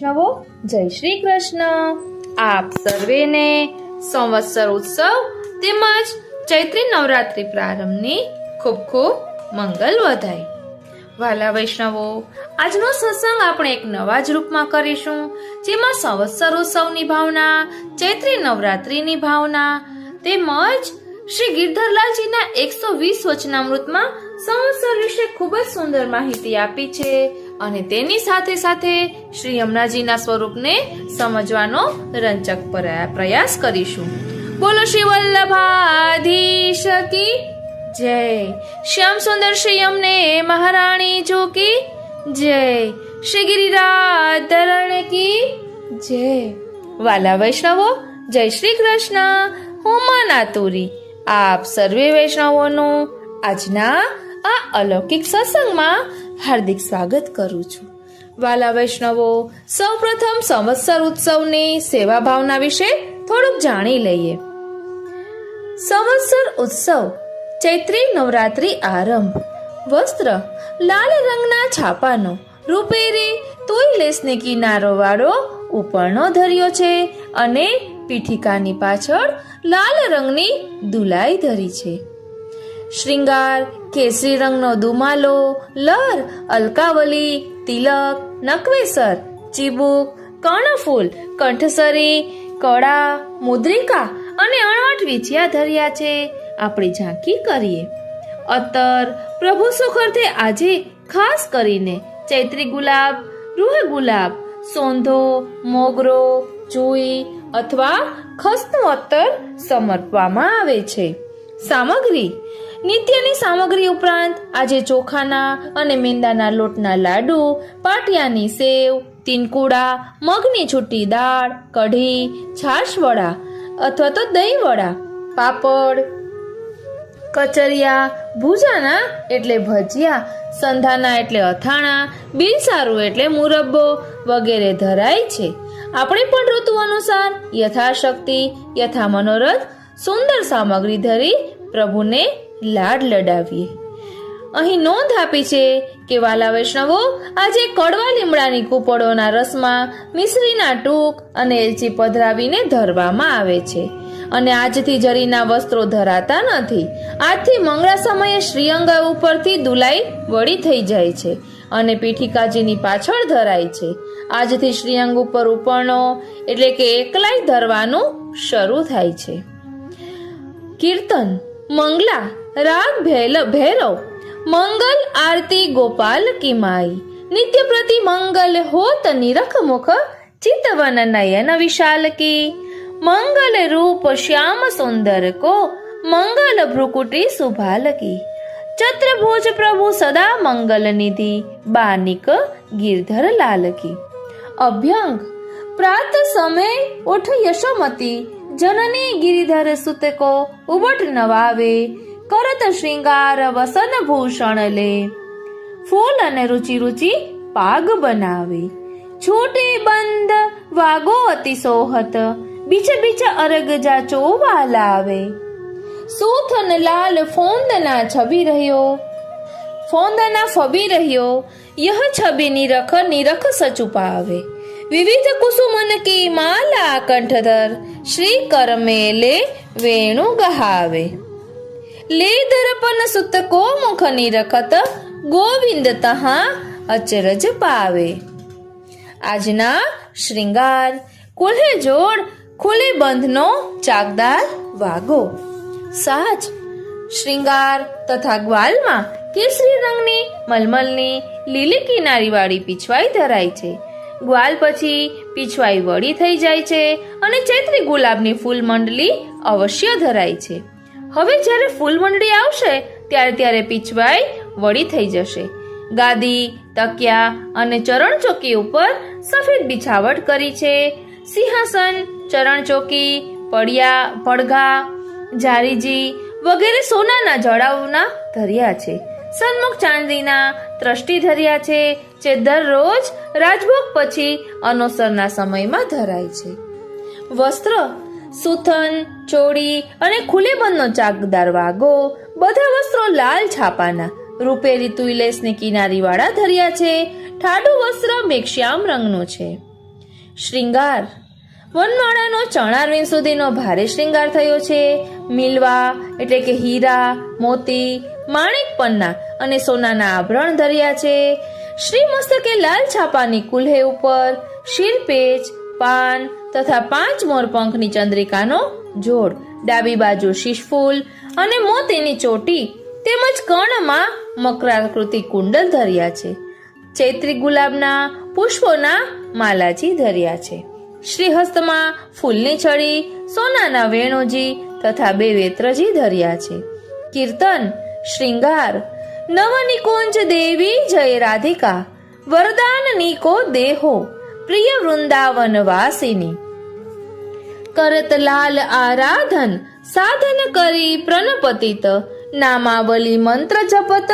વૈષ્ણવો, જય શ્રી કૃષ્ણ। આપ સર્વેને સંવત્સર ઉત્સવ તેમજ ચૈત્રી નવરાત્રી પ્રારંભની ખૂબ ખૂબ મંગલ વધાય। વાલા વૈષ્ણવો, આજનો સત્સંગ આપણે એક નવા જ રૂપમાં કરીશું, જેમાં સંવત્સર ઉત્સવની ભાવના, ચૈત્રી નવરાત્રીની ભાવના તેમજ શ્રી ગિરધરલાલજીના 120 વચનામૃતમાં સંવત્સર વિશે ખૂબ જ સુંદર માહિતી આપી છે અને તેની સાથે સાથે શ્રી યમુનાજીના સ્વરૂપને સમજવાનો રંચક પ્રયાસ કરીશું। બોલો શ્રી વલ્લભાધીશ કી જય। શ્યામ સુંદર શ્રી યમને મહારાણી જો કી જય। શ્રી ગિરિરાજ ધરણ કી જય। વાલા વૈષ્ણવો, જય શ્રી કૃષ્ણ। હું માનાતુરી આપ સર્વે વૈષ્ણવોનું આજના આ અલૌકિક સત્સંગમાં હાર્દિક સ્વાગત કરું છું। વાલા વૈષ્ણવો, સૌપ્રથમ સંવત્સર ઉત્સવની સેવા ભાવના વિશે થોડુંક જાણી લઈએ। સંવત્સર ઉત્સવ ચૈત્રી નવરાત્રી આરંભ। વસ્ત્ર લાલ રંગના છાપાનો રૂપેરી તોય લેસની કિનારો વાળો ઉપરનો ધર્યો છે અને પીઠિકાની પાછળ લાલ રંગની દુલાઈ ધરી છે। શ્રૃંગાર કેસરી રંગનો દુમાલો, લર, અલકાવલી, તિલક, નકવેસર, ચીબુક, કર્ણફૂલ, કંઠસરી, કડા, મુદ્રિકા અને અણવટ વીંછિયા ધર્યા છે। આપણી ઝાંકી કરીએ। અત્તર પ્રભુ સુખર્થે આજે ખાસ કરીને ચૈત્રી ગુલાબ, રૂહ ગુલાબ, સોંધો, મોગરો, જુઈ અથવા ખસનું અત્તર સમર્પવામાં આવે છે। સામગ્રી નિત્યની સામગ્રી ઉપરાંત આજે ચોખાના અને મેંદાના લોટના લાડુ, પાટિયાની સેવ, તીનકુડા, મગની છૂટી દાળ, કઢી, છાશ વડા અથવા તો દહીં વડા, પાપડ, કચરિયા, ભુજાના એટલે ભજીયા, સંધાના એટલે અથાણા, બિનસારું એટલે મુરબ્બો વગેરે ધરાય છે। આપણે પણ ઋતુ અનુસાર યથાશક્તિ યથા મનોરથ સુંદર સામગ્રી ધરી પ્રભુને લાડ લડાવીએ। અહીં નોંધ આપી છે કે વાલા વૈષ્ણવો, આજે કડવા લીમડાની કૂપળોના રસમાં મિશ્રીના ટૂક અને એલચી પધરાવીને ધરવામાં આવે છે અને આજથી જરીના વસ્ત્રો ધરાતા નથી। આજથી મંગળા સમયે શ્રીઅંગ ઉપરથી દુલાઈ વળી થઈ જાય છે અને પીઠિકાજીની પાછળ ધરાય છે। આજથી શ્રીઅંગ ઉપર ઉપરનો એટલે કે એકલાઈ ધરવાનું શરૂ થાય છે। કીર્તન મંગલા રાગ ભૈરવ મંગલ આરતી ગોપાલ કી માઈ નિત્ય પ્રતિ મંગલ હોત નિરખ મુખ ચિતવન નયન વિશાલ કી મંગલ રૂપ શ્યામ સુંદર કો મંગલ ભ્રુકુટી સુભાલ કી ચત્રભુજ પ્રભુ સદા મંગલ નિધિ બાનિક ગિરધર લાલ કી। અભ્યંગ પ્રાત समय उठ यशोमती जननी गिरिधर सुत को उबट नवावे करत श्रृंगार वसन भूषण ले फूल અને रुचि रुचि पाग बनावे छोटे बंद वागो अति सोहत बीच बीच अरग जा चोवा लावे सूथन लाल फोंदना छवि रह्यो फोंदना फबी रह्यो यह छवि निरख सचु पावे विविध कुसुमन की माला कंठधर श्री कर मेले वेणु गहावे ले दर्पण सुत को मुख निरखत गोविंद तहा अचरज पावे। આજના શ્રૃંગાર કુલ્હે જોડ ખુલે બંધનો ચાકદાર વાગો। સાજ શ્રૃંગાર તથા ગ્વાલમાં કેસરી રંગની મલમલની લીલી કિનારી વાળી પીછવાઈ ધરાય છે। ગ્વાલ પછી પીછવાઈ વળી થઈ જાય છે અને ચૈત્રી ગુલાબની ફૂલ મંડલી અવશ્ય ધરાય છે। હવે જ્યારે ફૂલ મંડળી આવશે ત્યારે પીછવાઈ વળી થઈ જશે। ગાદી, તકિયા અને ચરણ ચોકી ઉપર સફેદ બિછાવટ કરી છે। સિંહાસન, ચરણ ચોકી, પડઘા, જારીજી વગેરે સોનાના જડાઓના ધર્યા છે। સન્મુખ ચાંદીના ત્રષ્ટિ ધર્યા છે જે દરરોજ રાજભોગ પછી અનોસરના સમયમાં ધરાય છે। વસ્ત્ર સુથન, ચોળી અને ખુલેબંધનો ચાકદાર વાગો બધા વસ્ત્રો લાલ છાપાના રૂપેરી તુઈલેસની કિનારી વાળા ધર્યા છે। ઠાડું વસ્ત્ર મેઘશ્યામ રંગનું છે। શ્રૃંગાર. વનમાળાનો ચણારવિંદ સુધીનો ભારે શ્રૃંગાર થયો છે. મિલવા એટલે કે હીરા, મોતી, માણેક પન્ના અને સોનાના આભરણ ધર્યા છે. શ્રી મસ્તકે લાલ છાપાની કુલ્હે ઉપર શિરપેચ, પાન તથા 5 મોરપંખની ચંદ્રિકાનો જોડ, ડાબી બાજુ શીશફૂલ અને મોતીની ચોટી તેમજ કર્ણમાં મકરાકૃતિ કુંડલ ધર્યા છે. ચૈત્રી ગુલાબના પુષ્પોના માલાજી ધર્યા છે. શ્રીહસ્તમાં ફૂલની છડી, સોનાના વેણુજી તથા 2 વેત્રજી ધર્યા છે. કીર્તન, શ્રૃંગાર. નવનિકુંજ દેવી જય રાધિકા, વરદાન નિકો દેહો, પ્રિય વૃંદાવન વાસિની. કરત લાલ આરાધન, સાધન કરી પ્રણપતિત, નામાવલી મંત્ર જપત,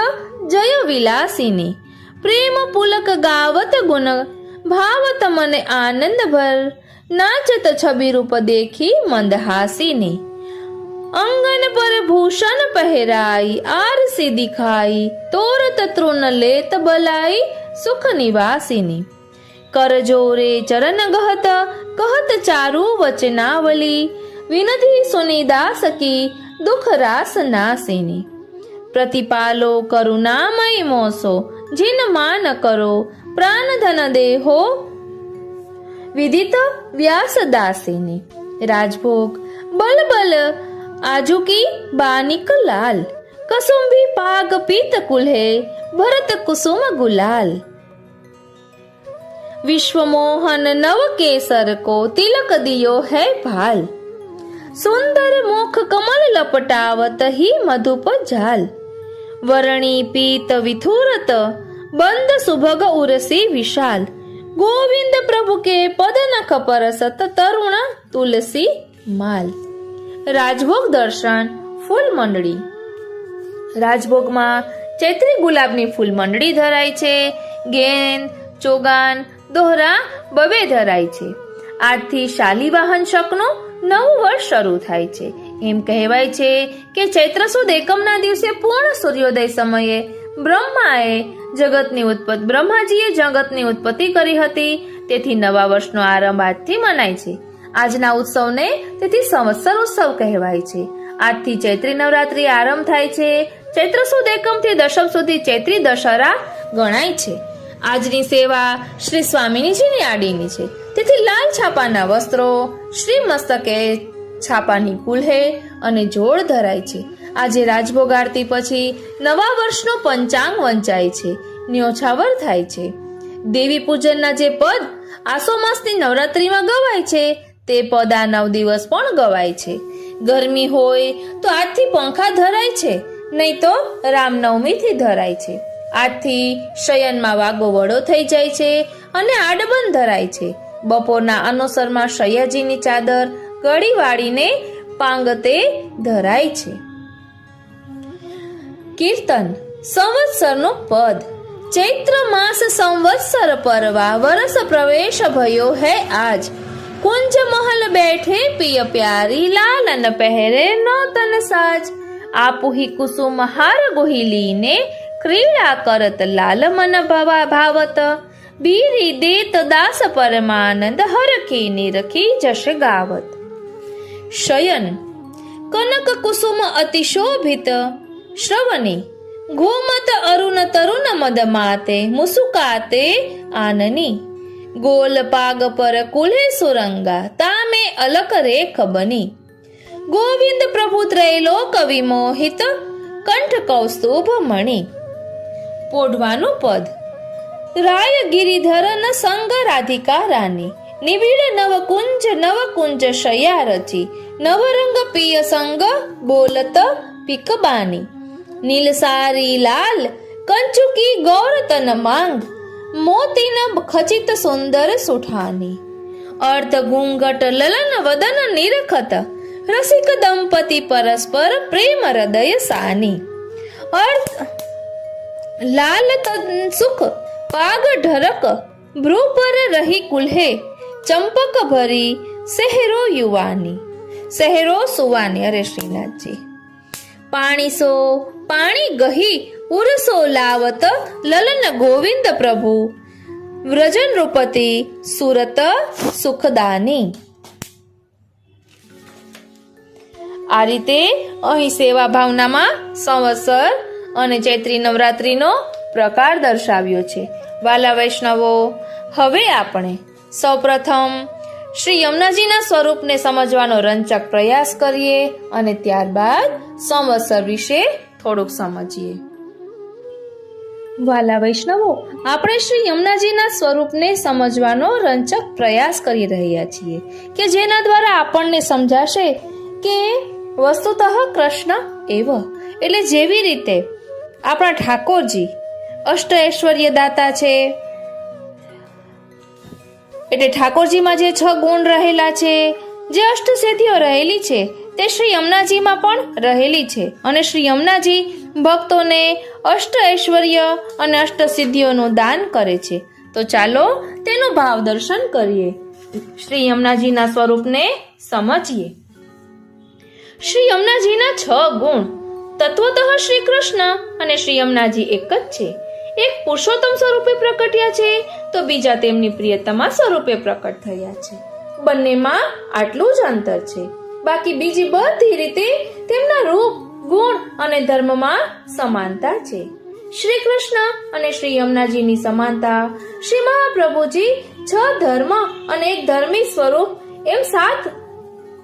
જય વિલાસિની. પ્રેમ પુલક ગાવત ગુણ, ભાવત મને આનંદ ભર, નાચત છબી રૂપ દેખી મંદહાસિની. અંગન પર ભૂષણ પહેરાઈ, આરસી દિખાઈ, તોરત તૃણ લેત બલાઈ, સુખ નિવાસિની. કર જોરે ચરણ ગહત, કહત ચારુ વચનાવલી, વિનધિ સુનિદાસ કી, દુઃખ રાસ નાસિની. પ્રતિપાલો કરુણામય મોસો, જીન માન કરો, પ્રાણ ધન દેહો, વિદિત વ્યાસદાસિની. રાજભોગ. બલબલ આજુકી બાનિક લાલ, કસુંભી પાગ પીત કુલ્હે, ભરત કુસુમ ગુલાલ. વિશ્વમોહન નવ કેસર કો, તિલક દિયો હૈ ભાલ, સુંદર મુખ કમલ લપટાવત હી મધુપ જાલ. વરણી પીત વિથુરત, બંદ સુભગ ઉરસી વિશાલ, ગોવિંદ પ્રભુ કે પદ નખ પરસત, તરુણ તુલસી માલ. રાજભોગ દર્શન. ફૂલ મંડળી. રાજભોગમાં ચૈત્રી ગુલાબની ફૂલ મંડળી ધરાય છે. ગેંદ, ચોગાન, દોહરા બબે ધરાય છે. આજથી શાલીવાહન શકનું નવું વર્ષ શરૂ થાય છે. એમ કહેવાય છે કે ચૈત્ર સુદ એકમના દિવસે પૂર્ણ સૂર્યોદય સમયે બ્રહ્માજીએ જગતની ઉત્પત્તિ કરી હતી. તેથી નવા વર્ષનો આરંભ આજથી મનાય છે. આજના ઉત્સવને તેથી સંવત્સર ઉત્સવ કહેવાય છે. આજથી ચૈત્રી નવરાત્રી આરંભ થાય છે. ચૈત્ર સુદ એકમથી દશમ સુધી ચૈત્રી દશહરા ગણાય છે. આજની સેવા શ્રી સ્વામિનીજીની આડીની છે. તેથી લાલ છાપાના વસ્ત્રો, શ્રી મસ્તકે છાપાની કુલ્હે અને જોડ ધરાય છે. આજે રાજભોગ આરતી પછી નવા વર્ષનો પંચાંગ વંચાય છે, ન્યોછાવર થાય છે. દેવી પૂજનના જે પદ આસો માસની નવરાત્રીમાં ગવાય છે તે પદ આ 9 દિવસ પણ ગવાય છે. ગરમી હોય તો આજથી પંખા ધરાય છે, નહીં તો રામનવમીથી ધરાય છે. આજથી શયનમાં વાગો વડો થઈ જાય છે અને આડબંધ ધરાય છે. બપોરના અનુસરમાં સૈયાજીની ચાદર ગળી વાળીને પાંગતે ધરાય છે. કીર્તન. સંવત્સરનું પદ. ચૈત્ર માસ સંવત્સર પરવા, વરસ પ્રવેશ ભયો હૈ આજ. કુંજ મહલ બેઠે પિય પ્યારી, લાલન પહેરે નૌતન સાજ. આપુહી કુસુમ હાર ગોહિલીને, ક્રીડા કરત લાલ મન ભાવત. બીરી દેત દાસ પરમાનંદ, હરખી નિરખી જશ ગાવત. શયન. કનક કુસુમ અતિશોભિત, શ્રવણી. ગોમત અરુણ તરુણ મદ માતે, મુસુકાતે આનની. ગોલ પાગ પર કુલ્હે સુરંગા, તામે અલક રેખ બની. ગોવિંદ પ્રભુ ત્રૈલોક વિમોહિત, કંઠ કૌસ્તુભ મણિ. પોઢવાનું પદ. રાય ગિરિધર ન સંગ રાધિકા રાની, નિબિડ નવકુંજ શયા રચી. નવરંગ પિય સંગ બોલત પિકબાની. નીલ સારી લાલ કંચુકી ગૌરતન માંગ, મોતીન ખચિત સુંદર સુઠાની. અર્ધ ઘૂંઘટ લલન વદન નિરખત, રસિક દંપતિ પરસ્પર પ્રેમ હૃદય સાની. અર્થ લાલ તન સુખ પાગ ઢરક, ભ્રુ પર રહી કુલ્હે, ચંપક ભરી સહેરો યુવાની. સહેરો સુવાની. અરે શ્રીનાથજી. પાણીસો પાણી ગહી, ઉરસો લાવત લલન ગોવિંદ પ્રભુ. વ્રજ નૃપતિ સુરત સુખદાની. આ રીતે અહીં સેવા ભાવનામાં સંવત્સર અને ચૈત્રી નવરાત્રિનો પ્રકાર દર્શાવ્યો છે. વાલા વૈષ્ણવો, હવે આપણે સૌપ્રથમ શ્રી યમુનાજીના સ્વરૂપને સમજવાનો રંચક પ્રયાસ કરીએ અને ત્યારબાદ સંવત્સર વિશે થોડુંક સમજીએ. વાલા વૈષ્ણવો, આપણે શ્રી યમુનાજીના સ્વરૂપને સમજવાનો રંચક પ્રયાસ કરી રહ્યા છીએ કે જેના દ્વારા આપણને સમજાશે કે વસ્તુતઃ કૃષ્ણ એવ એટલે જેવી રીતે આપણા ઠાકોરજી અષ્ટ ઐશ્વર્ય દાતા છે, એટલે ઠાકોરજીમાં જે 6 ગુણ રહેલા છે, જે અષ્ટ સિદ્ધિઓ રહેલી છે, તે શ્રી યમુનાજીમાં પણ રહેલી છે અને શ્રી યમુનાજી ભક્તોને અષ્ટ ઐશ્વર્ય અને અષ્ટ સિદ્ધિઓનું દાન કરે છે. તો ચાલો તેનું ભાવ દર્શન કરીએ, શ્રી યમુનાજીના સ્વરૂપને સમજીએ. શ્રી યમુનાજીના 6 ગુણ તત્વતઃ શ્રી કૃષ્ણ અને શ્રી યમુનાજી એક જ છે. એક પુરુષોત્તમ સ્વરૂપે પ્રકટ્યા છે તો બીજા તેમની પ્રિયતમા સ્વરૂપે પ્રકટ થયા છે. બંનેમાં આટલું જ અંતર છે, બાકી બીજી બધી રીતે તેમના રૂપ, ગુણ અને ધર્મમાં સમાનતા છે. શ્રી કૃષ્ણ અને શ્રી યમુનાજીની સમાનતા શ્રી મહાપ્રભુજી 6 ધર્મ અને એક ધર્મી સ્વરૂપ એમ 7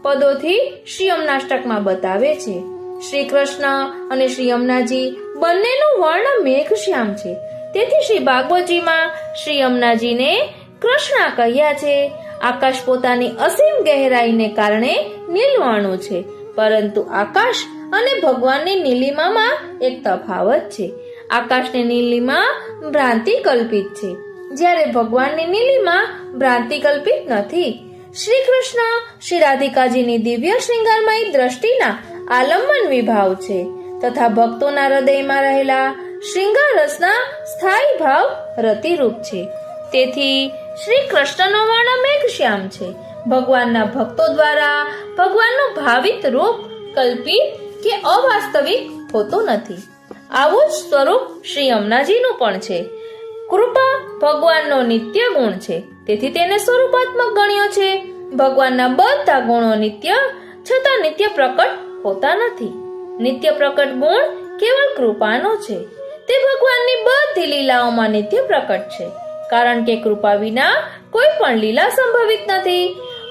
પદોથી શ્રી યમુનાષ્ટકમાં બતાવે છે. શ્રી કૃષ્ણ અને શ્રી યમુનાજી બંનેનું વર્ણ મેઘશ્યામ છે, તેથી શ્રી ભાગવતજીમાં શ્રી યમુનાજીને કૃષ્ણા કહ્યા છે. આકાશ પોતાની અસીમ ગહેરાઈને કારણે નીલવર્ણું છે, પરંતુ આકાશ અને ભગવાનની નીલિમામાં એક તફાવત છે. આકાશની નીલિમા ભ્રાંતિ કલ્પિત છે, જ્યારે ભગવાનની નીલિમા ભ્રાંતિ કલ્પિત નથી. શ્રી કૃષ્ણ શ્રી રાધિકાજીની દિવ્ય શૃંગારમય દ્રષ્ટિના આલંબન વિભાવ છે તથા ભક્તોના હૃદયમાં રહેલા શૃંગાર રસના સ્થાયી ભાવ રતિરૂપ છે. તેથી શ્રી કૃષ્ણનો વર્ણ મેઘશ્યામ છે. ભગવાનના ભક્તો દ્વારા ભગવાનનું ભાવિત રૂપ કલ્પિત કે અવાસ્તવિક હોતું નથી. આવું જ સ્વરૂપ શ્રી યમુનાજીનું પણ છે. કૃપા ભગવાનનો નિત્ય ગુણ છે, તેથી તેને સ્વરૂપાત્મક ગણ્યો છે. ભગવાનના બધા ગુણો નિત્ય છતાં નિત્ય પ્રકટ હોતા નથી. નિત્ય પ્રકટ ગુણ કેવળ કૃપાનો છે. તે ભગવાનની બધી લીલાઓમાં નિત્ય પ્રકટ છે, કારણ કે કૃપા વિના કોઈ પણ લીલા સંભવિત નથી.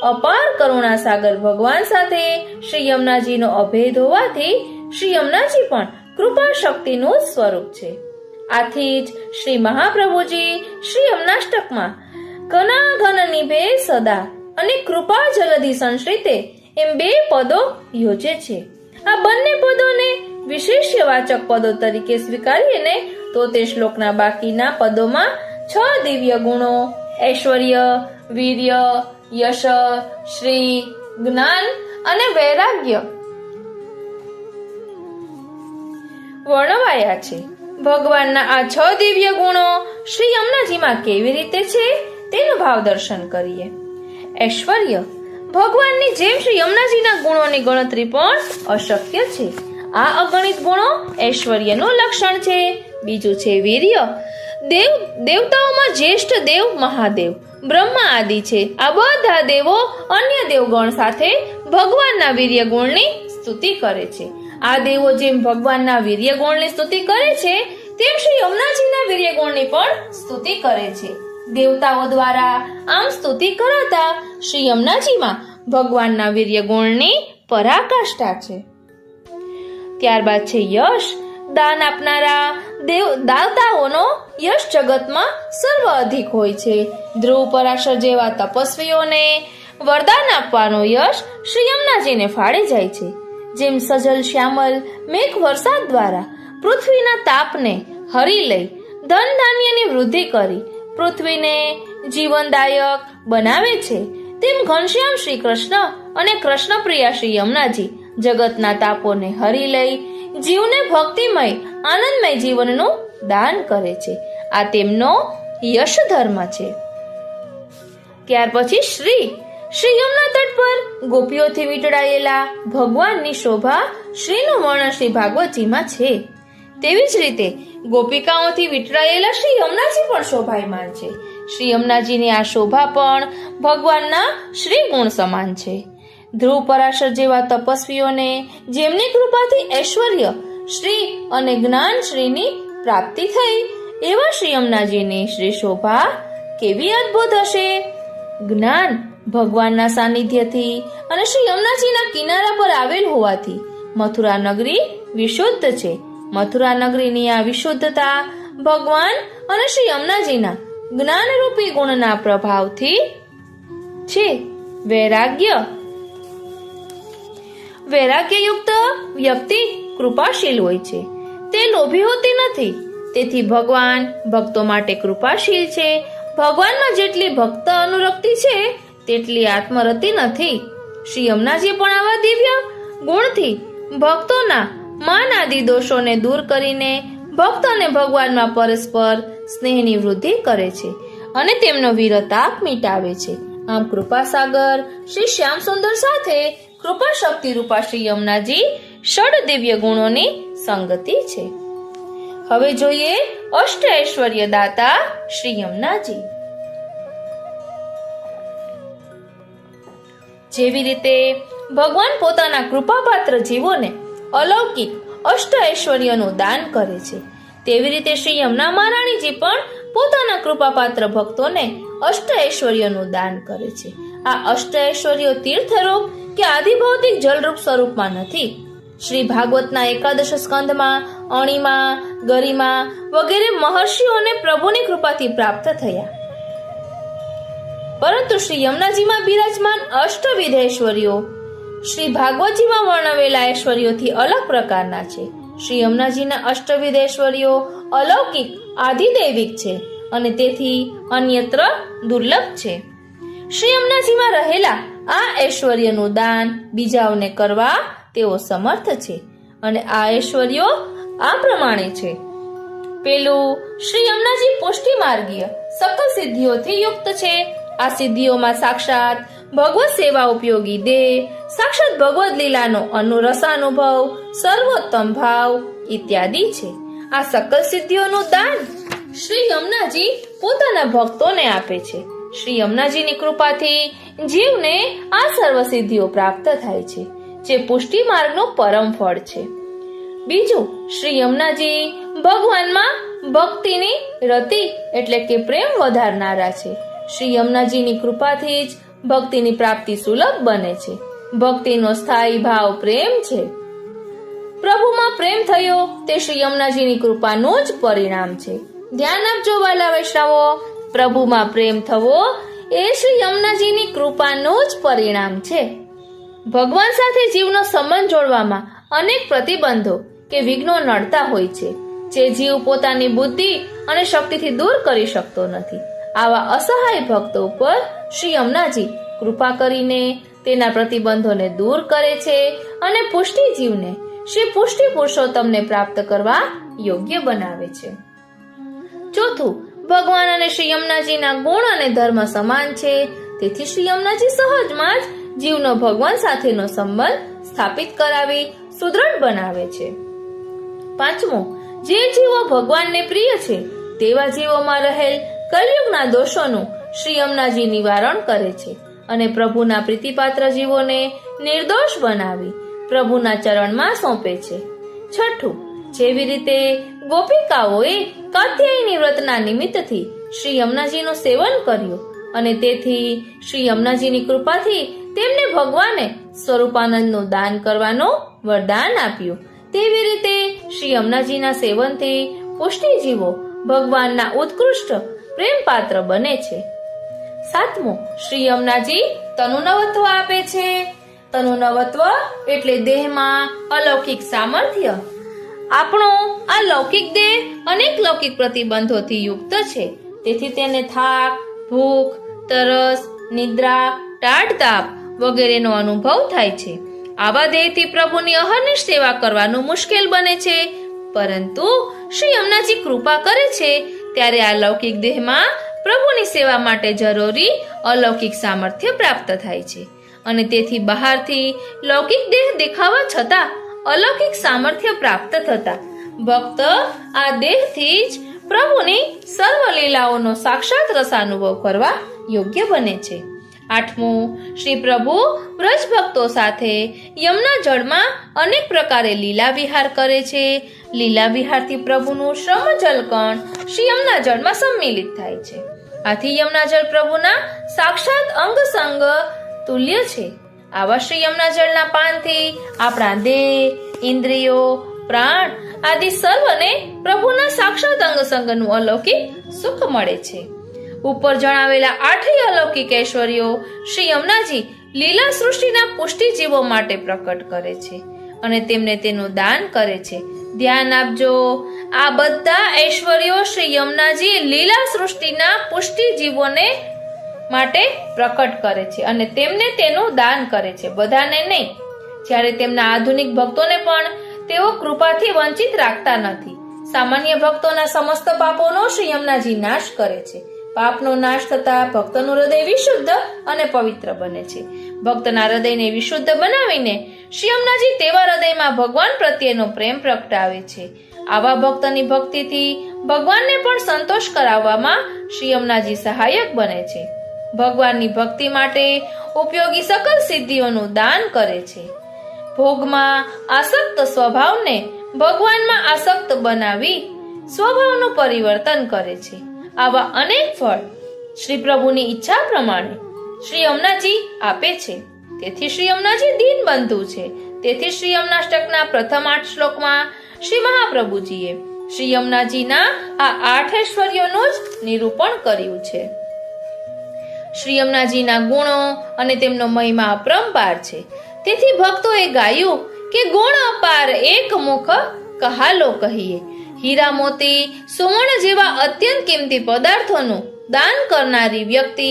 અપાર કરુણા સાગર ભગવાન સાથે શ્રી યમુનાજીનો અભેદ હોવાથી શ્રી યમુનાજી પણ કૃપા શક્તિનું સ્વરૂપ છે. આથી જ શ્રી મહાપ્રભુજી શ્રી યમુનાષ્ટકમાં ઘના ઘન નિભે સદા અને કૃપા જલધિ સંશ્રિતે એમ 2 પદો યોજે છે. આ બંને પદોને વિશેષ્યવાચક પદો તરીકે સ્વીકારીએ ને તો તે શ્લોકના બાકીના પદોમાં 6 દિવ્ય ગુણો ઐશ્વર્ય, વીર્ય, યશ, શ્રી, જ્ઞાન અને વૈરાગ્ય વર્ણવાયા છે. ભગવાનના આ 6 દિવ્ય ગુણો શ્રી યમુનાજીમાં કેવી રીતે છે તેનું ભાવ દર્શન કરીએ. ઐશ્વર્ય ભગવાનની જેમ શ્રી યમુનાજીના ગુણોની ગણતરી પણ અશક્ય છે. આ અગણિત ગુણો ઐશ્વર્યનું લક્ષણ છે. બીજું છે વીર્ય. દેવતાઓમાં જ્યેષ્ઠ દેવ મહાદેવ બ્રહ્મા આદિ છે. આ બધા દેવો અન્ય દેવગણ સાથે ભગવાનના વીર્ય ગુણની સ્તુતિ કરે છે. આ દેવો જેમ ભગવાનના વીર્ય ગુણની સ્તુતિ કરે છે તેમ શ્રી યમુનાજીના વીર્ય ગુણની પણ સ્તુતિ કરે છે. દેવતાઓ દ્વારા આમ સ્તુતિ કરાતા શ્રી યમુનાજીમાં ભગવાનના વીર્ય ગુણની પરાકાષ્ઠા છે. ત્યારબાદ છે યશ. દાન આપનારા દાતાઓનો યશ જગતમાં સર્વ અધિક હોય છે. ધ્રુવ, પરાશર જેવા તપસ્વીઓને વરદાન આપવાનો યશ શ્રી યમુનાજીને ફાળે જાય છે. જેમ સજલ શ્યામલ મેઘ વરસાદ દ્વારા પૃથ્વીના તાપને હરી લઈ ધન ધાન્યની વૃદ્ધિ કરી પૃથ્વીને જીવનદાયક બનાવે છે, તેમ ઘનશ્યામ શ્રી કૃષ્ણ અને કૃષ્ણપ્રિયા શ્રી યમુનાજી જગતના તાપોને હરી લઈ જીવને ભક્તિમય આનંદમય જીવનનું દાન કરે છે. આ તેમનો યશ ધર્મ છે. ત્યાર પછી શ્રી યમુના તટ પર ગોપીઓથી વીંટળાયેલા ભગવાનની શોભા શ્રીનું વર્ણન શ્રી ભાગવતજીમાં છે. તેવી જ રીતે ગોપિકાઓથી વીંટળાયેલા શ્રી યમુનાજી પણ શોભાયમાન છે. શ્રી યમુનાજીની આ શોભા પણ ભગવાનના શ્રી ગુણ સમાન છે. ધ્રુવ પરાશર જેવા તપસ્વીઓને જેમની કૃપાથી ઐશ્વર્ય શ્રી અને જ્ઞાન શ્રીની પ્રાપ્તિ થઈ, એવા શ્રી યમુનાજીની શ્રી શોભા કેવી અદ્ભુત હશે. જ્ઞાન ભગવાનના સાનિધ્યથી અને શ્રી યમુનાજીના કિનારા પર આવેલ હોવાથી મથુરા નગરી વિશુદ્ધ છે. મથુરા નગરીની આ વિશુદ્ધતા ભગવાન અને શ્રી યમુનાજીના જ્ઞાનરૂપી ગુણના પ્રભાવથી છે. વૈરાગ્યયુક્ત વ્યક્તિ કૃપાશીલ હોય છે, તે લોભી હોતી નથી. તેથી ભગવાન ભક્તો માટે કૃપાશીલ છે. ભગવાનમાં જેટલી ભક્ત અનુરક્તિ છે તેટલી આત્મરતિ નથી. શ્રી યમુનાજી પણ આવા દિવ્ય ગુણથી ભક્તોના માન આદિ દોષોને દૂર કરીને ભક્ત અને ભગવાનમાં પરસ્પર સ્નેહની વૃદ્ધિ કરે છે અને તેમનો વિરતાપ મિટાવે છે. આમ કૃપા સાગર શ્રી શ્યામ સુંદર સાથે કૃપા શક્તિ રૂપા શ્રી યમુનાજી ષડ દિવ્ય ગુણોની સંગતિ છે. હવે જોઈએ અષ્ટ ઐશ્વર્ય દાતા શ્રી યમુનાજી. જેવી રીતે ભગવાન પોતાના કૃપાપાત્ર જીવોને અલૌકિક અષ્ટ ઐશ્વર્યનું દાન કરે છે, તેવી રીતે શ્રી યમુના મહારાણીજી પણ પોતાના કૃપાપાત્ર ભક્તોને અષ્ટ ઐશ્વર્યનું દાન કરે છે. આ અષ્ટ ઐશ્વર્યો તીર્થરૂપ કે આદિભૌતિક જલરૂપ સ્વરૂપમાં નથી. શ્રી ભાગવતના એકાદશ સ્કંધમાં અણિમા, ગરિમા વગેરે મહર્ષિઓને પ્રભુની કૃપાથી પ્રાપ્ત થયા, પરંતુ શ્રી યમુનાજીમાં બિરાજમાન અષ્ટવિધ ઐશ્વર્યો શ્રી ભાગવતજીમાં વર્ણવેલા ઐશ્વર્યોથી અલગ પ્રકારના છે. શ્રી યમુનાજીના અષ્ટવિધ ઐશ્વર્યો અલૌકિક આધિદૈવિક છે અને તેથી અન્યત્ર દુર્લભ છે. શ્રી યમુનાજીમાં રહેલા આ ઐશ્વર્યનું દાન બીજાઓને કરવા તેઓ સમર્થ છે અને આ ઐશ્વર્યો આ પ્રમાણે છે. પેલું, શ્રી યમુનાજી પુષ્ટિ માર્ગીય સકલ સિદ્ધિઓથી યુક્ત છે. આ સિદ્ધિઓમાં સાક્ષાત ભગવત સેવા ઉપયોગી દેહ, સાક્ષાત ભગવદ લીલાનો રસાનુભવ, સર્વોત્તમ ભાવ ઇત્યાદિ છે. આ સકલ સિદ્ધિઓનું દાન શ્રી યમુનાજી પોતાના ભક્તોને આપે છે. શ્રી યમુનાજીની કૃપાથી જીવને આ સર્વ સિદ્ધિઓ પ્રાપ્ત થાય છે, જે પુષ્ટિ માર્ગનું પરમ ફળ છે. બીજું, શ્રી યમુનાજી ભગવાનમાં ભક્તિની રતિ એટલે કે પ્રેમ વધારનારા છે. શ્રી યમુનાજીની કૃપાથી જ ભક્તિની પ્રાપ્તિ સુલભ બને છે. ભક્તિનો સ્થાયી ભાવ પ્રેમ છે. પ્રભુમાં પ્રેમ થયો તે શ્રી યમુનાજીની કૃપાનું જ પરિણામ છે. ધ્યાન આપજો વાલા વૈષ્ણવો, પ્રભુમાં પ્રેમ થવો એ શ્રી યમુનાજીની કૃપાનું જ પરિણામ છે. ભગવાન સાથે જીવનો સંબંધ જોડવામાં અનેક પ્રતિબંધો કે વિઘ્નો નડતા હોય છે, જે જીવ પોતાની બુદ્ધિ અને શક્તિથી દૂર કરી શકતો નથી. આવા અસહાય ભક્તો ઉપર શ્રી યમુનાજી કૃપા કરીને તેના પ્રતિબંધોને દૂર કરે છે અને પુષ્ટિ જીવને શ્રી પુષ્ટિ પુરુષોત્તમને પ્રાપ્ત કરવા યોગ્ય બનાવે છે. ચોથું, ભગવાન અને શ્રી યમુનાજીના ગુણ અને ધર્મ સમાન છે, તેથી શ્રી યમુનાજી સહજમાં જ જીવનો ભગવાન સાથેનો સંબંધ સ્થાપિત કરાવી સુદૃઢ બનાવે છે. પાંચમું, જે જીવો ભગવાનને પ્રિય છે તેવા જીવોમાં રહેલ કલયુગના દોષોનું શ્રી યમુનાજી નિવારણ કરે છે અને પ્રભુના પ્રીતિપાત્ર જીવોને નિર્દોષ બનાવી પ્રભુના ચરણમાં સોંપે છે. છઠ્ઠું, જેવી રીતે ગોપિકાઓએ કાત્યાયની વ્રતના નિમિત્તથી શ્રી યમુનાજીનું સેવન કર્યું અને તેથી શ્રી યમુનાજીની કૃપાથી તેમને ભગવાને સ્વરૂપાનંદનું દાન કરવાનું વરદાન આપ્યું, તેવી રીતે શ્રી યમુનાજીના સેવનથી પુષ્ટિજીવો ભગવાનના ઉત્કૃષ્ટ પ્રેમ પાત્ર બને છે. સાતમું, શ્રી યમુનાજી તનુનવત્વ આપે છે. તનુનવત્વ એટલે દેહમાં અલૌકિક સામર્થ્ય. આપણો આ લૌકિક દેહ અનેક લૌકિક પ્રતિબંધોથી યુક્ત છે, તેથી તેને થાક, ભૂખ, તરસ, નિદ્રા, ટાઢ તાપ વગેરેનો અનુભવ થાય છે. આવા દેહથી પ્રભુની અહર્નિશ સેવા કરવાનું મુશ્કેલ બને છે, પરંતુ શ્રી યમુનાજી કૃપા કરે છે ત્યારે આ લૌકિક દેહમાં પ્રભુની સેવા માટે જરૂરી અલૌકિક સામર્થ્ય પ્રાપ્ત થાય છે અને તેથી બહારથી લૌકિક દેહ દેખાવા છતાં અલૌકિક સામર્થ્ય પ્રાપ્ત થતા ભક્ત આ દેહથી જ પ્રભુની સર્વ લીલાઓનો સાક્ષાત રસાનુભવ કરવા યોગ્ય બને છે. 8મું, શ્રી પ્રભુ વ્રજ ભક્તો સાથે યમુના જળમાં અનેક પ્રકારે લીલા વિહાર કરે છે. લીલા વિહારથી પ્રભુનું શ્રમ જલકણ શ્રી યમુના જળમાં સંમિલિત થાય છે. આથી યમુના જળ પ્રભુના સાક્ષાત અંગ સંગ તુલ્ય છે. આવા શ્રી યમુના જળના પાનથી આપણા દેહ, ઇન્દ્રિયો, પ્રાણ આદિ સર્વને પ્રભુના સાક્ષાત અંગ સંગનું અલૌકિક સુખ મળે છે. ઉપર જણાવેલા 8 અલૌકિક ઐશ્વર્યો શ્રી યમુનાજી લીલા સૃષ્ટિના પુષ્ટિ જીવો માટે પ્રકટ કરે છે અને તેમને તેનું દાન કરે છે. ધ્યાન આપજો, આ બધા ઐશ્વર્યો શ્રી યમુનાજી લીલા સૃષ્ટિના પુષ્ટિ જીવોને માટે પ્રકટ કરે છે અને તેમને તેનું દાન કરે છે, બધાને નહીં. જ્યારે તેમના આધુનિક ભક્તોને પણ તેઓ કૃપાથી વંચિત રાખતા નથી. સામાન્ય ભક્તોના સમસ્ત પાપોનો શ્રી યમુનાજી નાશ કરે છે. પાપનો નાશ થતા ભક્તનું હૃદય વિશુદ્ધ અને પવિત્ર બને છે. ભક્તના હૃદયને વિશુદ્ધ બનાવીને શ્રી યમુનાજી તેવા હૃદયમાં ભગવાન પ્રત્યેનો પ્રેમ પ્રગટાવે છે. આવા ભક્તની ભક્તિથી ભગવાનને પણ સંતોષ કરાવવામાં શ્રી યમુનાજી સહાયક બને છે. ભગવાનની ભક્તિ માટે ઉપયોગી સકલ સિદ્ધિઓનું દાન કરે છે. ભોગમાં આસક્ત સ્વભાવને ભગવાનમાં આસક્ત બનાવી સ્વભાવનું પરિવર્તન કરે છે. આવા અનેક ફળ શ્રી પ્રભુની ઈચ્છા પ્રમાણે શ્રી યમુનાજી આપે છે. તેથી શ્રી યમુનાજી દીનબંધુ છે. તેથી શ્રી યમુનાષ્ટકના પ્રથમ 8 શ્લોકમાં શ્રી મહાપ્રભુજીએ શ્રી યમુનાજીના આ 8 ઐશ્વર્યોનું જ નિરૂપણ કર્યું છે. શ્રી યમુનાજીના ગુણો અને તેમનો મહિમા અપરંપાર છે. તેથી ભક્તોએ ગાયું કે ગુણ અપાર એક મુખ કહાલો કહીએ. હીરા મોતી સુવર્ણ જેવા અત્યંત કિંમતી પદાર્થોનું દાન કરનારી વ્યક્તિ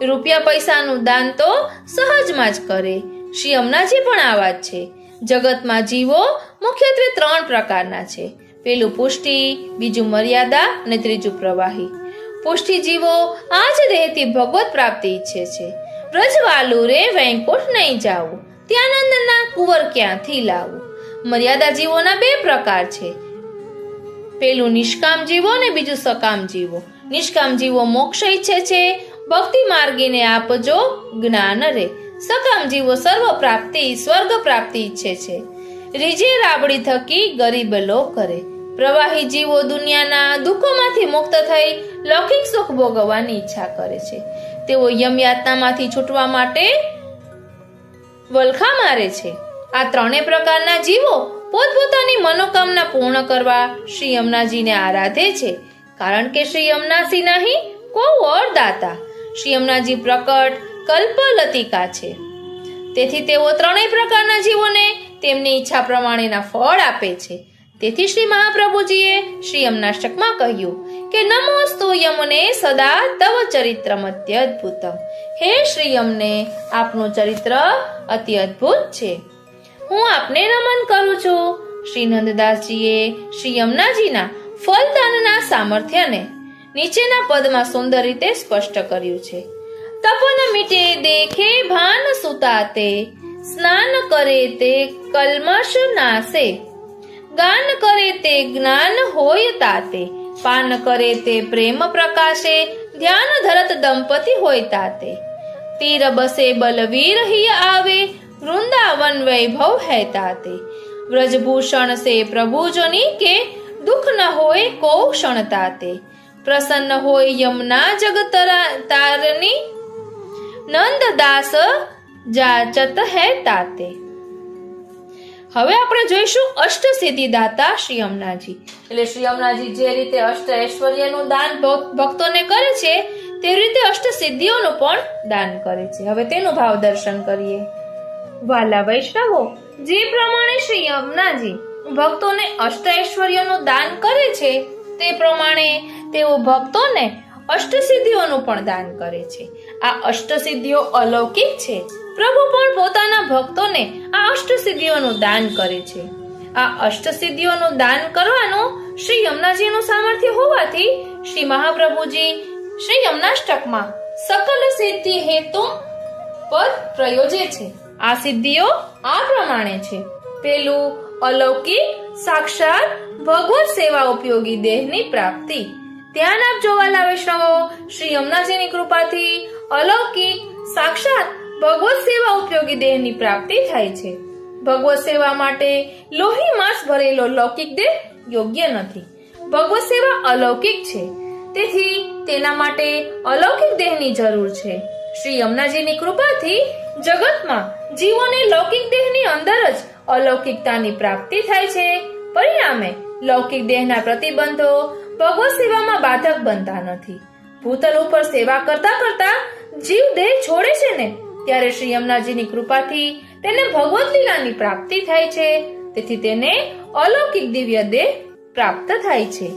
રૂપિયા પૈસાનું દાન તો સહજમાં જ કરે. શ્રી યમુનાજી પણ આવા જ છે. જગતમાં જીવો મુખ્યત્વે 3 પ્રકારના છે. પેલું પુષ્ટિ, બીજું મર્યાદા અને ત્રીજું પ્રવાહી. પુષ્ટિ જીવો આ જ દેહથી ભગવત પ્રાપ્તિ ઈચ્છે છે. વ્રજવાલુ રે વૈકુંઠ નહીં જાવું, ત્યાં આનંદના કુંવર ક્યાંથી લાવું. મર્યાદા જીવોના 2 પ્રકાર છે. પેલું નિષ્કામ જીવો ને બીજું સકામ જીવો. નિષ્કામ જીવો મોક્ષ ઈચ્છે છે, ભક્તિ માર્ગીને આપજો જ્ઞાન રે. સકામ જીવો સર્વ પ્રાપ્તિ, સ્વર્ગ પ્રાપ્તિ ઈચ્છે છે, રીજે રાબડી થકી ગરીબ લોક કરે. પ્રવાહી જીવો દુનિયાના દુઃખોમાંથી મુક્ત થઈ લૌકિક સુખ ભોગવવાની ઈચ્છા કરે છે. તેઓ યમયાતનામાંથી છૂટવા માટે વલખા મારે છે. આ 3 પ્રકારના જીવો પોતપોતાની મનોકામના પૂર્ણ કરવા શ્રી યમુનાજીને આરાધે છે. કારણ કે શ્રી યમુનાજી નહીં કો ઓર દાતા. શ્રી યમુનાજી પ્રકટ કલ્પલતિકા છે. તેથી તેઓ 3 પ્રકારના જીવોને તેમની ઈચ્છા પ્રમાણેના ફળ આપે છે. તેથી શ્રી મહાપ્રભુજીએ શ્રી યમુનાષ્ટકમાં કહ્યું કે નમોસ્તુ યમુને સદા તવ ચરિત્રમ અત્યદ્ભુતમ. હે શ્રી યમને, આપનું ચરિત્ર અતિ અદ્ભુત છે. હું આપને નમન કરું છું. શ્રી નંદદાસજીએ શ્રી યમુનાજીના ફલદાનના સામર્થ્યને નીચેના પદમાં સુંદર રીતે સ્પષ્ટ કર્યું છે. તપન મીટે દેખે ભાન સુતાતે, સ્નાન કરે તે કલ્મશ નાશે, ગાન કરે તે જ્ઞાન હોય તાતે, પાન કરે તે પ્રેમ પ્રકાશે, ધ્યાન ધરત દંપતિ હોય તાતે. તીર બસે બલવીર હિ આવે, વૃંદાવન વૈભવ હૈ તાતે. વ્રજભૂષણ સે પ્રભુજની કે દુઃખ ન હોય કો ક્ષણ તાતે. પ્રસન્ન હોય યમુના જગતારની, નંદદાસ જાચત હૈ તાતે. હવે આપણે જોઈશું અષ્ટસિદ્ધિ દાતા શ્રી યમુનાજી. એટલે શ્રી યમુનાજી જે રીતે અષ્ટ ઐશ્વર્યનું દાન ભક્તોને કરે છે તે રીતે અષ્ટસિદ્ધિઓનું પણ દાન કરે છે. હવે તેનું ભાવ દર્શન કરીએ. વાલા વૈષ્ણવો, જે પ્રમાણે શ્રી યમુનાજી ભક્તોને અષ્ટ ઐશ્વર્યનું દાન કરે છે તે પ્રમાણે તેઓ ભક્તોને અષ્ટસિદ્ધિઓનું પણ દાન કરે છે. આ અષ્ટસિદ્ધિઓ અલૌકિક છે. પ્રભુ પણ પોતાના ભક્તોને આ અષ્ટસિદ્ધિઓનું દાન કરે છે. આ અષ્ટસિદ્ધિઓનું દાન કરવાનું શ્રી યમુનાજીનું સામર્થ્ય હોવાથી શ્રી મહાપ્રભુજી શ્રી યમુનાષ્ટકમાં સકલ સિદ્ધિ હેતુ પદ પ્રયોજે છે. આ સિદ્ધિઓ આ પ્રમાણે છે. પેલું અલૌકિક સાક્ષાત ભગવત સેવા ઉપયોગી દેહની પ્રાપ્તિ. ધ્યાન આપજો વાલા વૈષ્ણવો, શ્રી યમુનાજીની કૃપાથી અલૌકિક સાક્ષાત ભગવત સેવા ઉપયોગી દેહની પ્રાપ્તિ થાય છે. ભગવત સેવા માટે લોહી માંસ ભરેલો લૌકિક દેહ યોગ્ય નથી. ભગવત સેવા અલૌકિક છે, તેથી તેના માટે અલૌકિક દેહની જરૂર છે. શ્રી યમુનાજીની કૃપાથી જગતમાં જીવોને લૌકિક દેહની અંદર જ અલૌકિકતાની પ્રાપ્તિ થાય છે. પરિણામે લૌકિક દેહના પ્રતિબંધો ભગવત સેવામાં બાધક બનતા નથી. ભૂતલ ઉપર સેવા કરતા કરતા જીવ દેહ છોડે છે ને, ત્યારે શ્રી યમુનાજીની કૃપાથી તેને ભગવત લીલાની પ્રાપ્તિ થાય છે. તેથી તેને અલૌકિક દિવ્ય દેહ પ્રાપ્ત થાય છે.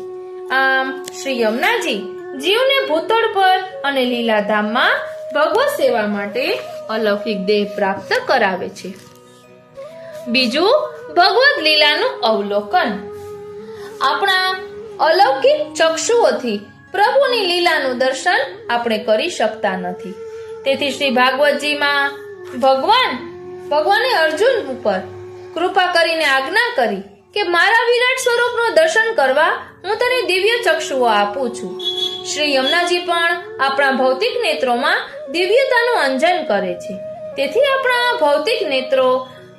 આમ શ્રી યમુનાજી જીવને ભૂતળ પર અને લીલાધામમાં ભગવત સેવા માટે અલૌકિક દેહ પ્રાપ્ત કરાવે છે. બીજું, ભગવત લીલાનું અવલોકન. આપણા અલૌકિક ચક્ષુઓથી પ્રભુની લીલાનું દર્શન આપણે કરી શકતા નથી. તેથી શ્રી ભાગવતજીમાં ભગવાને અર્જુન ઉપર કૃપા કરીને આજ્ઞા કરી કે મારા વિરાટ સ્વરૂપનું દર્શન કરવા હું તને દિવ્ય ચક્ષુઓ આપું છું. શ્રી યમુનાજી પણ આપણા ભૌતિક નેત્રોમાં દિવ્યતાનું અંજન કરે છે. તેથી આપણા ભૌતિક નેત્રો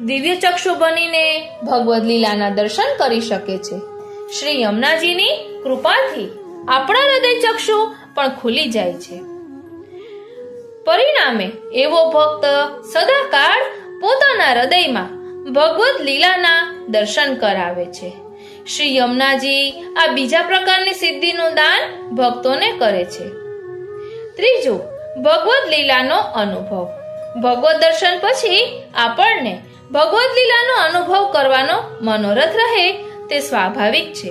દિવ્ય ચક્ષુ બનીને ભગવદ લીલાના દર્શન કરી શકે છે. શ્રી યમુનાજીની કૃપાથી આપણા હૃદય ચક્ષુ પણ ખુલી જાય છે. પરિણામે એવો ભક્ત સદાકાળ પોતાના હૃદયમાં ભગવદ લીલાના દર્શન કરાવે છે. શ્રી યમુનાજી આ બીજા પ્રકારની સિદ્ધિનું દાન ભક્તોને કરે છે. ત્રીજું, ભગવદ લીલાનો અનુભવ. ભગવદ દર્શન પછી આપણને ભગવદ લીલાનો અનુભવ કરવાનો મનોરથ રહે તે સ્વાભાવિક છે.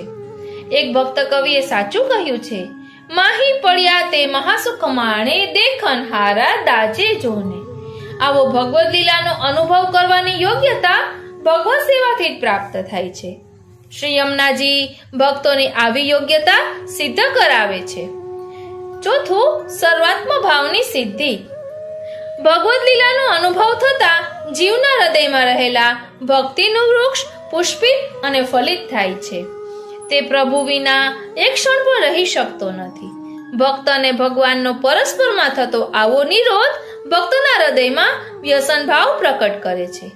એક ભક્ત કવિએ સાચું કહ્યું છે, માહી પડ્યા તે મહાસુખ માણે દેખન હારા દાજે જોને. આવો ભગવદ લીલાનો અનુભવ કરવાની યોગ્યતા ભગવદ સેવાથી જ પ્રાપ્ત થાય છે. શ્રી યમુનાજી ભક્તોની આવી યોગ્યતા સિદ્ધ કરાવે છે. ચોથું, સર્વાત્મ ભાવની સિદ્ધિ. ભગવદ લીલાનો અનુભવ થતા જીવના હૃદયમાં રહેલા ભક્તિનું વૃક્ષ પુષ્પિત અને ફલિત થાય છે. તે પ્રભુ વિના એક ક્ષણ પણ રહી શકતો નથી. ભક્ત અને ભગવાનનો પરસ્પરમાં થતો આવો નિરોધ ભક્તના હૃદયમાં વ્યસન ભાવ પ્રકટ કરે છે,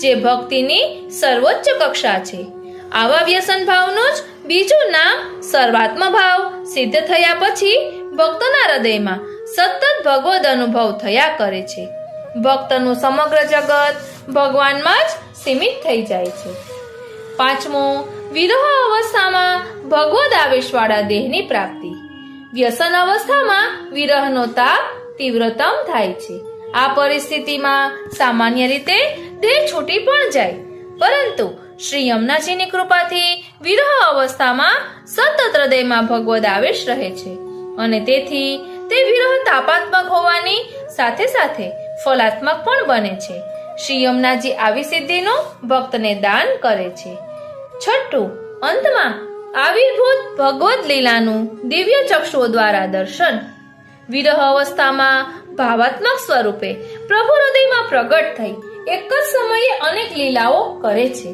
જે ભક્તિની સર્વોચ્ચ કક્ષા છે. આવા વ્યસન ભાવનું જ બીજું નામ સર્વાત્મ ભાવ સિદ્ધ થયા પછી ભક્તના હૃદયમાં સતત ભગવદ અનુભવ થયા કરે છે. ભક્તનું સમગ્ર જગત ભગવાનમાં જ સીમિત થઈ જાય છે. પાંચમું, વિરહ અવસ્થામાં ભગવદ આવેશવાળા દેહની પ્રાપ્તિ. વ્યસન અવસ્થામાં વિરહનો તાપ તીવ્રતમ થાય છે. આ પરિસ્થિતિમાં સામાન્ય રીતે દેહ છૂટી પણ જાય, પરંતુ શ્રી યમુનાજીની કૃપાથી વિરહ અવસ્થામાં સતત હૃદયમાં ભગવદ આવેશ રહે છે અને તેથી તે વિરહ તાપાત્મક હોવાની સાથે સાથે ફલાત્મક પણ બને છે. શ્રી યમુનાજી આવી સિદ્ધિનું ભક્તને દાન કરે છે. છઠ્ઠું, અંતમાં આવિર્ભૂત ભગવદ લીલાનું દિવ્ય ચક્ષુઓ દ્વારા દર્શન. વિરહ અવસ્થામાં ભાવાત્મક સ્વરૂપે પ્રભુ હૃદયમાં પ્રગટ થઈ એક જ સમયે અનેક લીલાઓ કરે છે.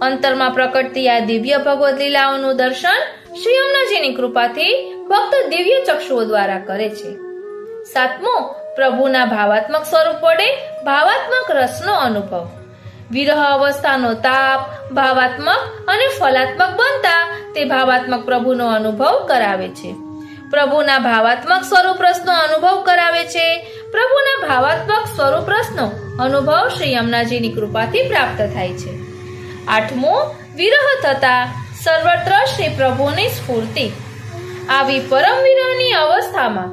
અંતરમાં પ્રકટતી આ દિવ્ય ભગવદ લીલાઓનું દર્શન શ્રી યમુનાજીની કૃપાથી ભક્ત દિવ્ય ચક્ષુઓ દ્વારા કરે છે. સાતમો, પ્રભુના ભાવાત્મક સ્વરૂપ વડે ભાવાત્મક રસનો અનુભવ. વિરહ અવસ્થાનો તાપ ભાવાત્મક અને ફલાત્મક બનતા તે ભાવાત્મક પ્રભુનો અનુભવ કરાવે છે. પ્રભુના ભાવાત્મક સ્વરૂપ રસનો અનુભવ કરાવે છે. પ્રભુના ભાવાત્મક સ્વરૂપ રસનો અનુભવ શ્રી યમુનાજીની કૃપાથી પ્રાપ્ત થાય છે. આઠમું, વિરહ થતા સર્વત્ર શ્રી પ્રભુની સ્ફૂર્તિ. આવી પરમ વિરહની અવસ્થામાં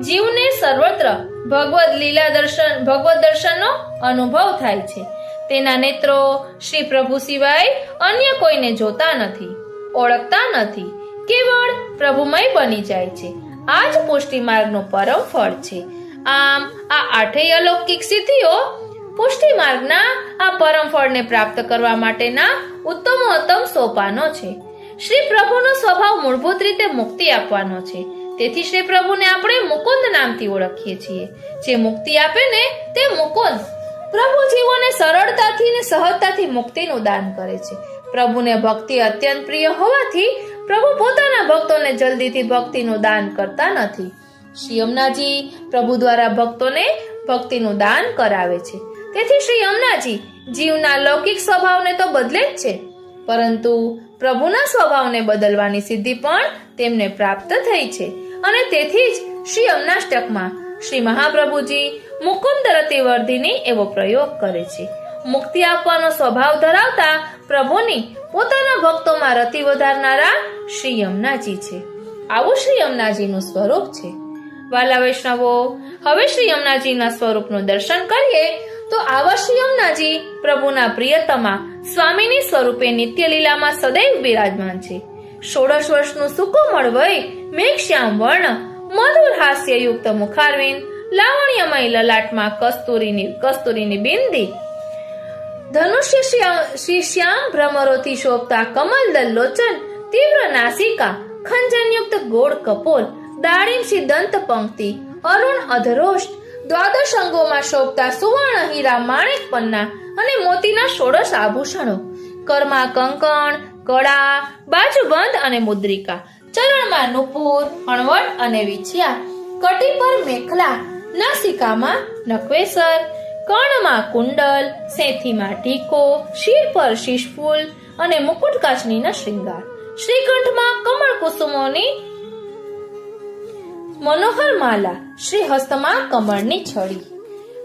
જીવને સર્વત્ર ભગવદ દર્શનનો અનુભવ થાય છે. તેના નેત્રો શ્રી પ્રભુ સિવાય અન્ય કોઈને જોતા નથી, ઓળખતા નથી, કેવળ પ્રભુમય બની જાય છે. આ જ પુષ્ટિ માર્ગનું પરમ ફળ છે. આમ આ આઠેય અલૌકિક સિદ્ધિઓ પુષ્ટિ માર્ગના આ પરમ ફળને પ્રાપ્ત કરવા માટેના ઉત્તમોત્તમ સોપાનો છે. શ્રી પ્રભુનો સ્વભાવ મૂળભૂત રીતે મુક્તિ આપવાનો છે. તેથી શ્રી પ્રભુને આપણે મુકુંદ નામથી ઓળખીએ છીએ. જે મુક્તિ આપે ને તે મુકુંદ. પ્રભુ જીવોને સરળતાથી અને સહજતાથી મુક્તિનું દાન કરે છે. પ્રભુને ભક્તિ અત્યંત પ્રિય હોવાથી પ્રભુ પોતાના ભક્તોને જલ્દીથી ભક્તિનું દાન કરતા નથી. શ્રી યમુનાજી પ્રભુ દ્વારા ભક્તોને ભક્તિનું દાન કરાવે છે. તેથી શ્રી યમુનાજી જીવના લૌકિક સ્વભાવને તો બદલે જ છે, પરંતુ પ્રભુના સ્વભાવને બદલવાની સિદ્ધિ પણ તેમને પ્રાપ્ત થઈ છે. અને તેથી જ શ્રી યમુનાષ્ટકમાં શ્રી મહાપ્રભુજી મુકુંદ રતિ વર્ધિની એવો પ્રયોગ કરે છે. મુક્તિ આપવાનો સ્વભાવ ધરાવતા પ્રભુની પોતાના ભક્તોમાં રતિ વધારનારા શ્રી યમુનાજી છે. આવું શ્રી યમુનાજીનું સ્વરૂપ છે. વાલા વૈષ્ણવો, હવે શ્રી યમુનાજીના સ્વરૂપનું દર્શન કરીએ તો આવા શ્રી યમુનાજી પ્રભુના પ્રિયતમા સ્વામીની સ્વરૂપે નિત્ય લીલામાં સદૈવ બિરાજમાન છે. 16 વર્ષનું સુકોમળ વય, મેઘશ્યામ વર્ણ, મધુર હાસ્યયુક્ત મુખારવિંદ, લાવણ્યમય લલાટમાં કસ્તુરીની બિંદી, ધનુષ્ય શ્રી શ્યામ ભ્રમરોથી શોભતા કમલદલ લોચન, તીવ્ર નાસિકા, ખંજનયુક્ત ગોળ કપોલ, દાળીમ સી દંત પંક્તિ, અરુણ અધરોષ્ટ, દ્વાદશ અંગોમાં શોભતા સુવર્ણ હીરા માણેક પન્ના અને મોતીના 16 આભૂષણો, કરમાં કંકણ, કડા, બાજુબંધ અને મુદ્રિકા, ચરણમાં નુપુર, અણવટ અને વિછિયા, કટી પર મેખલા, નાસિકામાં નકવેસર, કર્ણમાં કુંડલ, સેથીમાં ટીકો, શિર પર શીશફૂલ અને મુકુટ કાચનીના શ્રૃંગાર, શ્રીકંઠમાં કમળ કુસુમોની મનોહર માલા, શ્રી હસ્તમાં કમળની છડી.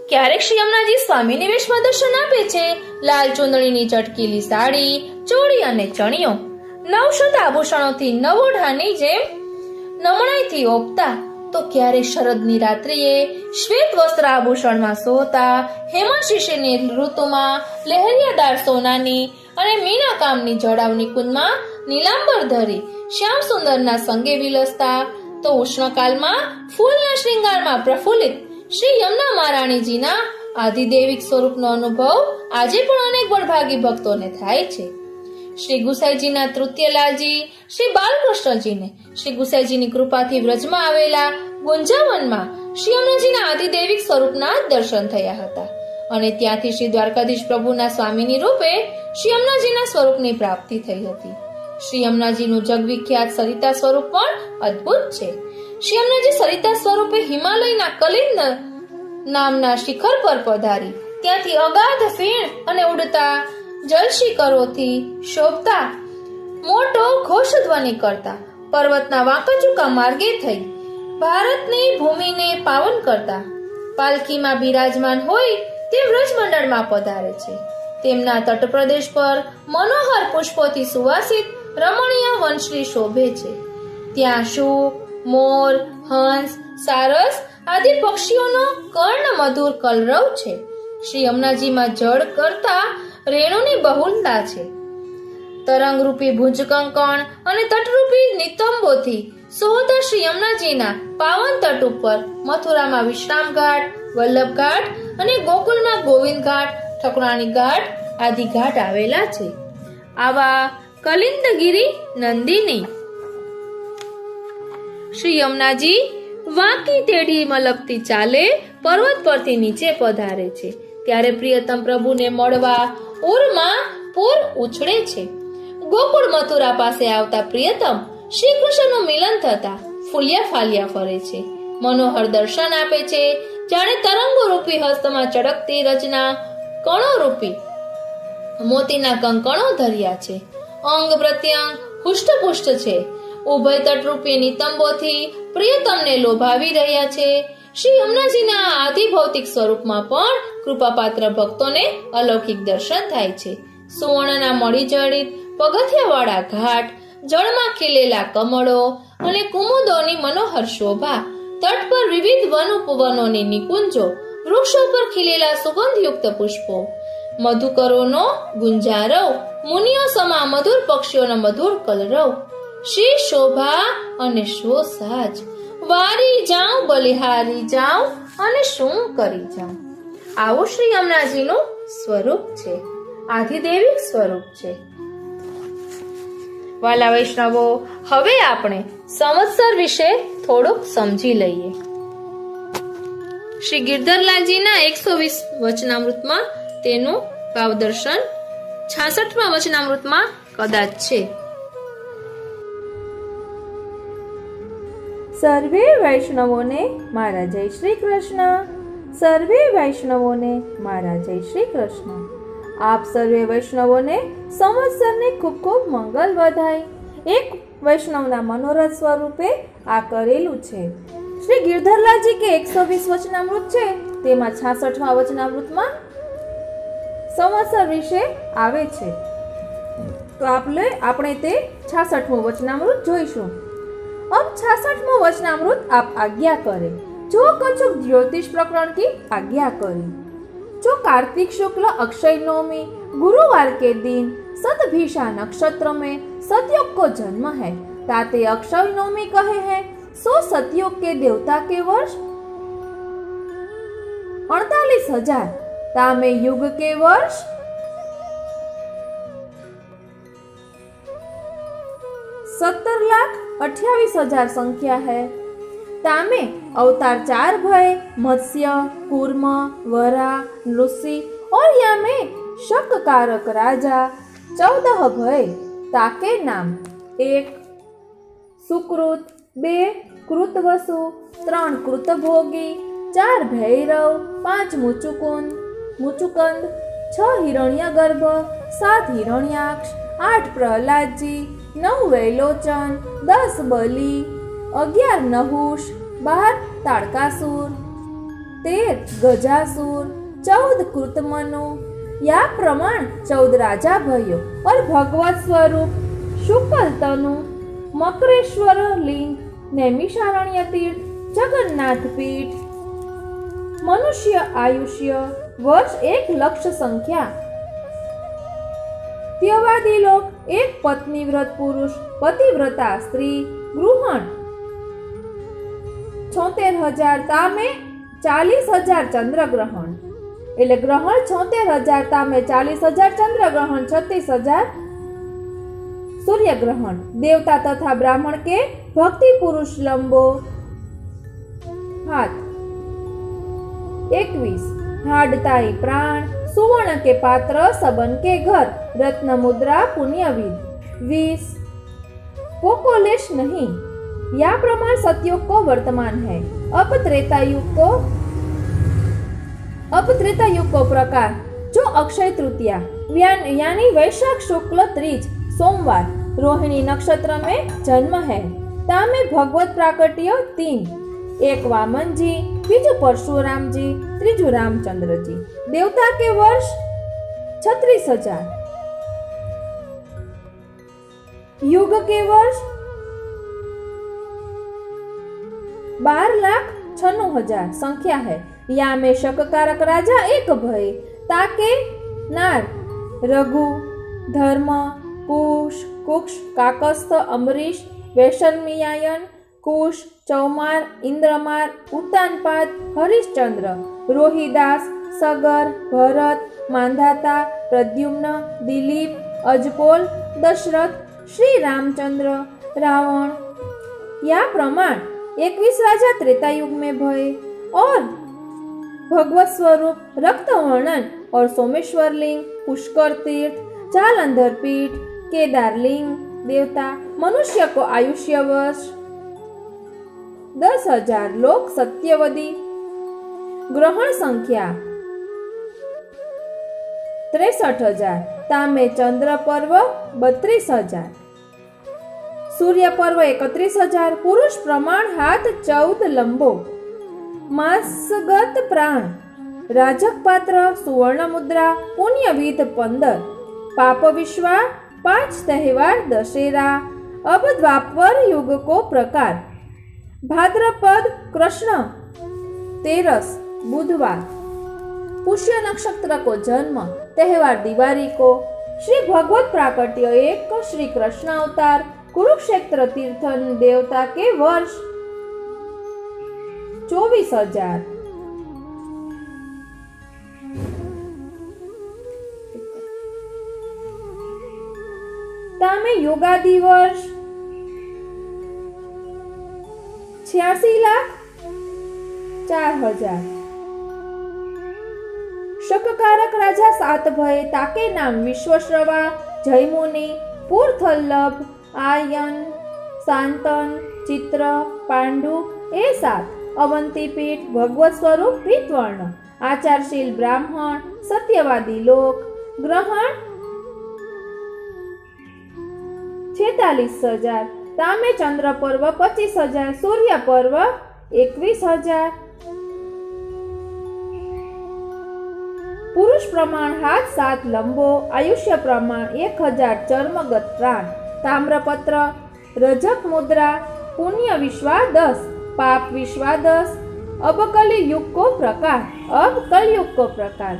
ક્યારેક શ્રી યમુનાજી સ્વામીની વેશમાં દર્શન આપે છે. લાલ ચૂંદડીની ચટકીલી સાડી, ચોળી અને ચણિયો, 900 આભૂષણોથી નવોઢાની જેમ નમણાઈથી ઓપતા, તો ક્યારેક શરદની રાત્રિએ શ્વેત વસ્ત્ર આભૂષણમાં સોતા, હેમંત શિશિરની ઋતુમાં લહેરિયાદાર સોનાની અને મીના કામની જડાવની કુંદમાં નીલાંબર ધરી શ્યામ સુંદરના સંગે વિલસતા, તો ઉષ્ણકાલમાં ફૂલના શ્રૃંગારમાં પ્રફુલ્લિત શ્રી યમુના મહારાણીજીના આધિદેવિક સ્વરૂપનો અનુભવ આજે પણ અનેક બળભાગી ભક્તોને થાય છે. શ્રી ગુસાઈજીના તૃતીયલાલજી શ્રી બાલકૃષ્ણજીને શ્રી ગુસાઈજીની કૃપાથી વ્રજમાં આવેલા ગુંજાવનમાં શ્રી યમુનાજીના આધિદેવિક સ્વરૂપના દર્શન થયા હતા અને ત્યાંથી શ્રી દ્વારકાધીશ પ્રભુના સ્વામીની રૂપે શ્રી યમુનાજીના સ્વરૂપની પ્રાપ્તિ થઈ હતી. શ્રી યમુનાજીનું જગવિખ્યાત સરિતા સ્વરૂપ પણ અદ્ભુત છે. શ્રી યમુનાજી સરિતા સ્વરૂપે હિમાલયના કલિંદ નામના શિખર પર પધારી ત્યાંથી અગાધ ફીણ અને ઉડતા જલશિખરોથી શોભતા મોટો ઘોષધ્વનિ કરતા પર્વતના વાંકાચૂકા માર્ગે થઈ ભારતની ભૂમિને પાવન કરતા પાલખીમાં બિરાજમાન હોય તે વ્રજમંડળમાં પધારે છે. તેમના તટપ્રદેશ પર મનોહર પુષ્પોથી સુવાસિત રમણીય વનશ્રી શોભે છે. ત્યાં શુક, મોર, હંસ, સારસ આદિ પક્ષીઓનો કર્ણ મધુર કલરવ છે. શ્રી યમુનાજીમાં જળ કરતા રેણુની બહુલતા છે. તરંગરૂપી ભુજ કંકણ અને તટરૂપી નિતંબોથી સોહતા શ્રી યમુનાજીના પાવન તટ ઉપર મથુરામાં વિશ્રામ ઘાટ, વલ્લભ ઘાટ અને ગોકુલમાં ગોવિંદ ઘાટ, ઠકરાણી ઘાટ આદિ ઘાટ આવેલા છે. આવા કલિંદગીરી નંદિની શ્રી યમુનાજી વાંકી તેડી મલકતી ચાલે પર્વત પરથી નીચે પધારે છે. ત્યારે પ્રિયતમ પ્રભુને મળવા ઉરમાં પૂર ઉછળે છે. ગોકુળ મથુરા પાસે આવતા પ્રિયતમ શ્રી કૃષ્ણનું મિલન થતા ફૂલ્યા ફાલ્યા ફરે છે. મનોહર દર્શન આપે છે. જાણે તરંગો રૂપી હસ્તમાં ચળકતી રચના કણો રૂપી મોતીના કંકણો ધર્યા છે. અંગ પ્રત્યંગ હુષ્ટપુષ્ટ છે. ઉભય તટરૂપી નિતંબોથી પ્રિયતમને લોભાવી રહ્યા છે. શ્રી યમુનાજીના આદિભૌતિક સ્વરૂપમાં પણ કૃપાપાત્ર ભક્તોને અલૌકિક દર્શન થાય છે. સુવર્ણના મળી જડિત પગથિયાવાળા ઘાટ, જળમાં ખીલેલા કમળો અને કુમુદોની મનોહર શોભા, તટ પર વિવિધ વન ઉપવનોની નિકુંજો, વૃક્ષો પર ખીલેલા સુગંધયુક્ત પુષ્પો, મધુકરોનો ગુંજારવ, મુનિઓ સમા મધુર પક્ષીઓનો મધુર કલરવ, શ્રી શોભા અને શો સાજ, વારી જાઉં બલિહારી જાઉં અને શું કરી જાઉં. આવું શ્રી યમુનાજીનું સ્વરૂપ છે, આધિદેવિક સ્વરૂપ છે. વાલા વૈષ્ણવો, હવે આપણે સંવત્સર વિશે થોડુંક સમજી લઈએ. શ્રી ગિરધરલાલજીના 120 વચનામૃતમાં તેનું ભાવદર્શન 66મા વચનામૃતમાં કદાચ છે. સર્વે વૈષ્ણવોને મારા જય શ્રી કૃષ્ણ. સર્વે વૈષ્ણવોને મારા જય શ્રી કૃષ્ણ. આપ સર્વે વૈષ્ણવોને સંવત્સરને ખૂબ ખૂબ મંગલ વધાય. એક વૈષ્ણવના મનોરથ સ્વરૂપે આ કરેલું છે. શ્રી ગિરધરલાલજી કે 120 વચનામૃત છે, તેમાં 66મા વચનામૃતમાં સંવત્સર વિશે આવે છે. તો આપણે તે 66મું વચનામૃત જોઈશું. अब 66वां वचनामृत आप आज्ञा करे जो कछुक ज्योतिष प्रकरण की आज्ञा करी. जो कार्तिक शुक्ल अक्षय नवमी गुरुवार के दिन सतभिषा नक्षत्र में सतयुग को जन्म है, ताते अक्षय नवमी कहे हैं. सो सतयुग के देवता के वर्ष 48,000, तामे युग के वर्ष 17,28,000 संख्या है. तामे अवतार 4 भय मत्स्य कूर्म वरा नृषि और यामे शक कारक राजा 14 भय. ताके नाम 1 सुकृत 2 कृतवसु 3 कृतभोगी 4 भैरव 5 मुचुकंद 6 हिरण्यगर्भ 7 हिरण्याक्ष 8 प्रहलादजी 9 वैलोचन 10 बलि 11 नहुष 12 ताड़कासुर 13 गजासुर 14 कृतमनु. या प्रमाण 14 राजा भयो और भगवत स्वरूप शुक्ल तनु मकरेश्वर लिंग नैमिषारण्य तीर्थ जगन्नाथ पीठ. मनुष्य आयुष्य वर्ष 1 लक्ष संख्या. त्यवादी लोग एक पत्नी व्रत पुरुष पतिव्रता स्त्री गृहण 76,000 तामे 40,000 चंद्र ग्रहण એટલે ગ્રહણ 76,000 તામે 40,000 ચંદ્ર ગ્રહણ 36,000 सूर्य ग्रहण. देवता तथा ब्राह्मण के भक्ति पुरुष लंबो हाथ 21 हाडताई प्राण सुवर्ण के पात्र सबन के घर रत्न मुद्रा पुण्यविद 20 पोकोलेश नहीं. या प्रमाण सतयुग को वर्तमान है. अब त्रेता युग को प्रकार जो अक्षय तृतीया यानी वैशाख शुक्ल त्रीज सोमवार रोहिणी नक्षत्र में जन्म है. तामे भगवत प्राकट्य 3 एक वामन जी, बीजू परशुराम जी, त्रीजू रामचंद्र जी. देवता के वर्ष 36,000. युग के वर्ष 12,96,000 संख्या है. या में शककारक राजा 1 भय. ताके नार रघु धर्म कुश कुक्ष काकस्थ अम्बरीश वैशल्मियायन कुश चौमार इंद्रमार उत्तानपाद हरिश्चंद्र रोहिदास सगर भरत मांधाता प्रद्युम्न दिलीप अजपोल दशरथ श्री रामचंद्र रावण. या प्रमाण 21 राजा त्रेता युग में भय और भगवत स्वरूप रक्त वर्णन और सोमेश्वर लिंग पुष्कर तीर्थ जालंधर पीठ केदार लिंग देवता. मनुष्य को आयुष्य वर्ष 10,000 लोक सत्यवदी. ग्रहण संख्या 63,000 तामे चंद्र पर्व 32,000 सूर्य पर्व 31,000 पुरुष प्रमाण हाथ 14 लंबो मासगत प्राण राजक पात्र सुवर्ण मुद्रा पुण्यविद 15 पाप विश्वा 5 तहेवार दशेरा. अब द्वापर युग को प्रकार भाद्रपद कृष्ण 13 बुधवार पुष्य नक्षत्र को जन्म तहेवार दिवाली को. श्री भगवत प्राकट्य 1 श्री कृष्ण अवतार कुरुक्षेत्र तीर्थन देवता के वर्ष 24,000. तामे योगादि वर्ष 86,04,000 शककारक राजा 7 भय ताके नाम विश्वश्रवा, जयमुनि, पुरथल्लभ, आयन, शांतन, चित्र, पांडु ए 7, अवंतीपीठ, भगवत स्वरूप पीतवर्ण, आचारशील ब्राह्मण, सत्यवादी लोक, ग्रहण 46,000, तामे चंद्र पर्व 25,000, सूर्य पर्व 21,000। पुरुष प्रमाण हाथ 7 लंबो, आयुष्य प्रमाण 1,000, चर्मगत प्राण, ताम्रपत्र, रजक मुद्रा, पुण्य विश्वा 10, पाप विश्वा 10। अब कलयुग को प्रकार, अब कलयुग को प्रकार,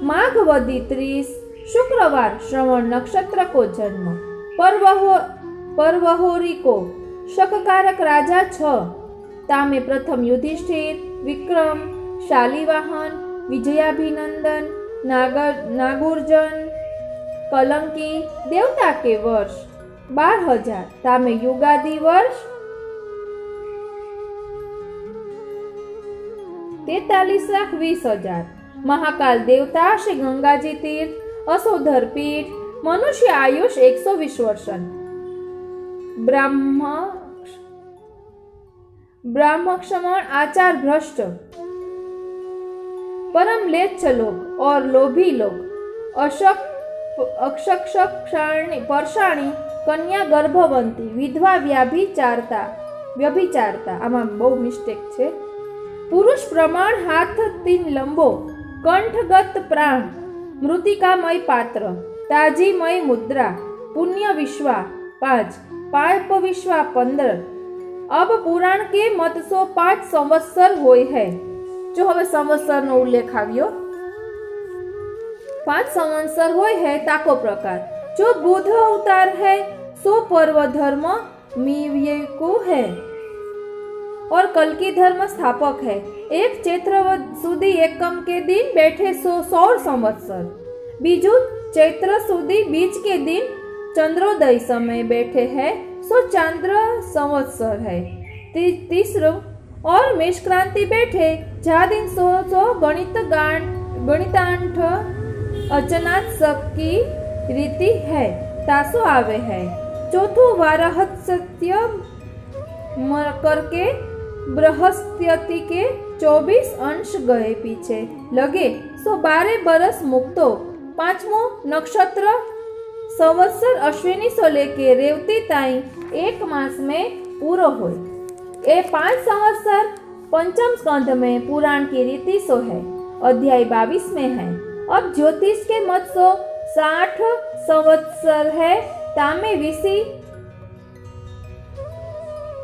माघ वदी 30, शुक्रवार, श्रवण नक्षत्र को जन्म, परवहोरी को, शककारक राजा 6, तामे प्रथम युधिष्ठिर, विक्रम, शालिवाहन, विजयाभिनंदन, नागुर्जन, कलंकी, देवता के वर्ष 12,000, तामे युगादि वर्ष 43,20,000, महाकाल देवता श्री गंगाजी तीर्थ, असोधर पीठ, मनुष्य आयुष 120 वर्ष, ब्राह्मक्षमण आचार भ्रष्ट, परम लेच्छ लोग और लोभी लोग, परसाणी, कन्या गर्भवंती, विधवा व्यभिचारता आमा बहु मिस्टेक छे। पुरुष प्रमाण हाथ 3 लंबो, कंठगत प्राण, मृतिकामय पात्र, ताजीमय मुद्रा, पुण्य विश्वा 5, पाप विश्वा 15। अब पुराण के मत 105 संवत्सर होय है। जो हवे संवत्सर नो उल्लेख आव्यो, 5 संवत्सर होय है ताको प्रकार। जो बुध अवतार है सो पर्व धर्म मीव्यको है और कल्कि धर्म स्थापक है। एक चैत्र सुधी एकम के दिन बैठे 100 संवत्सर, बीजू चैत्र सुधी बीज के दिन चंद्रोदय समय बैठे हैं सो चंद्र संवत्सर है। तीसरो और मेष क्रांति बैठे जा दिन 100 गणितांठ अचनात सबकी रीति है तासो आवे है। चौथो वारहत सत्य करके बृहस्पति के 24 अंश गए पीछे लगे सो 12 बरस मुक्तो। 5मो नक्षत्र संवत्सर अश्विनी सो लेके रेवती ताई 1 मास में पूरो हो। ये 5 संवत्सर पंचम स्कंध में पुराण की रीति सो है, अध्याय 22 में है। अब ज्योतिष के मत 60 संवत्सर है। तामे विषि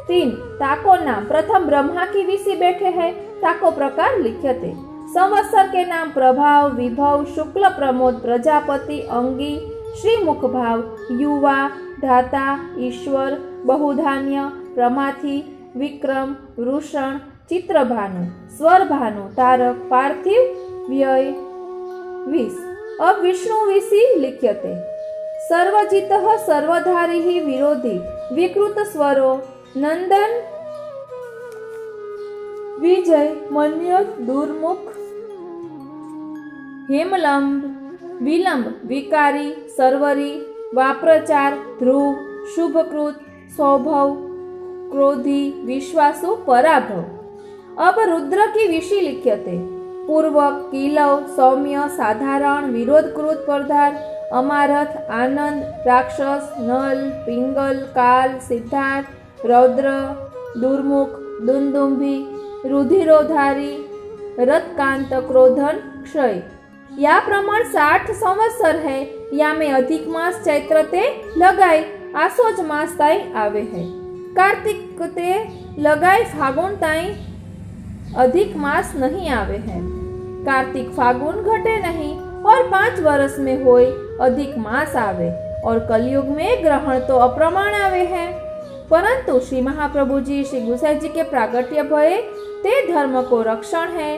3 ताको नाम प्रथम ब्रह्मा की विषि बैठे हैं ताको प्रकार लिख्यते। संवत्सर के नाम प्रभाव, विभव, शुक्ल प्रमोद, प्रजापति, अंगी, श्रीमुख भाव, युवा, धाता, ईश्वर, बहुधान्य, प्रमाथि, विक्रम, वृषण, चित्रभानु, स्वरभानु, तारक, पार्थिव, व्यय 20। अब विष्णु विषि लिख्यते। सर्वजितः सर्वधारिः विरोधी, विकृत स्वरो, नंदन, विजय, मन्यक, दुर्मुख, हेमलंब, विलंब, विकारी, सर्वरी, वाप्रचार, ध्रुव, शुभकृत, सौभव, क्रोधी, विश्वासु, पराभव। अब रुद्र की विषि लिख्यते। पूर्वक, कीलव, सौम्य, साधारण, विरोधकृत, प्रधान, अमारथ, आनंद, राक्षस, नल, पिंगल, काल, सिद्धार्थ, रौद्र, दुर्मुख, दुंदुंभी, रुधिरोधारी, रथकांत, क्रोधन, क्षय। या प्रमाण 60 संवत्सर है। या में अधिक मास चैत्र ते लगाई आसोज मास ताई आवे है। कार्तिक ते लगाई फागुन ताई अधिक मास नहीं आवे है। कार्तिक फागुन घटे नहीं और 5 वर्ष में होय अधिक मास आवे और कलयुग में ग्रहण तो अप्रमाण आवे है। परंतु श्री महाप्रभु जी श्री गुसाई जी के प्रागट्य भये ते धर्म को रक्षण है।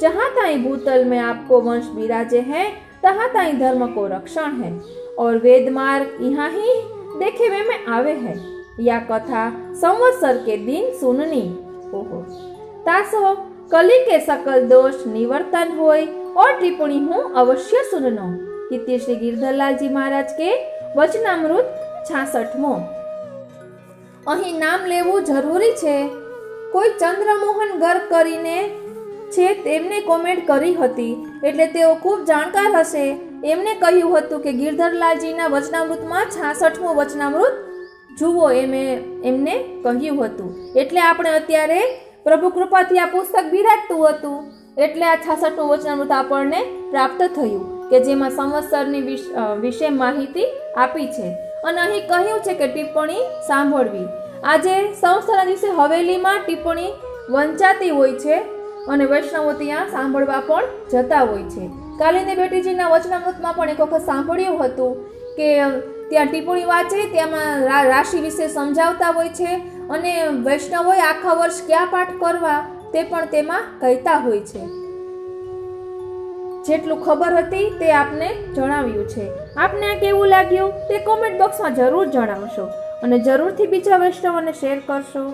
जहाँ ताई भूतल में आपको वंश विराजे हैं तहाँ ताई धर्म को रक्षण है और वेद मार्ग यहाँ ही देखे में आवे है। या कथा संवत्सर के दिन सुननी। ओहो तासो कली के सकल दोष निवर्तन होय और टिप्पणी हूँ अवश्य सुननो। इति श्री गिरधरलाल जी महाराज के वचनामृत 66मो। અહીં નામ લેવું જરૂરી છે। કોઈ ચંદ્રમોહન ગર્ગ કરીને છે તેમને કોમેન્ટ કરી હતી, એટલે તેઓ ખૂબ જાણકાર હશે। એમને કહ્યું હતું કે ગિરધરલાલજીના વચનામૃતમાં 66મું વચનામૃત જુઓ, એમને કહ્યું હતું। એટલે આપણે અત્યારે પ્રભુ કૃપાથી આ પુસ્તક બિરાજતું હતું, એટલે આ 66મું વચનામૃત આપણને પ્રાપ્ત થયું કે જેમાં સંવત્સરની વિશે માહિતી આપી છે। અને અહીં કહ્યું છે કે ટિપ્પણી સાંભળવી। આજે સંવત્સરના દિવસે હવેલીમાં ટિપ્પણી વંચાતી હોય છે અને વૈષ્ણવો ત્યાં સાંભળવા પણ જતા હોય છે। કાલિંદી બેટીજીના વચનામૃતમાં પણ એક વખત સાંભળ્યું હતું કે ત્યાં ટિપ્પણી વાંચે, તેમાં રાશિ વિશે સમજાવતા હોય છે અને વૈષ્ણવોએ આખા વર્ષ કયા પાઠ કરવા તે પણ તેમાં કહેતા હોય છે। જેટલું ખબર હતી તે આપને જણાવ્યું છે। આપને આ કેવું લાગ્યું તે કોમેન્ટ બોક્સમાં જરૂર જણાવશો અને જરૂરથી બીજા વૈષ્ણવોને શેર કરશો।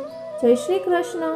જય શ્રી કૃષ્ણ।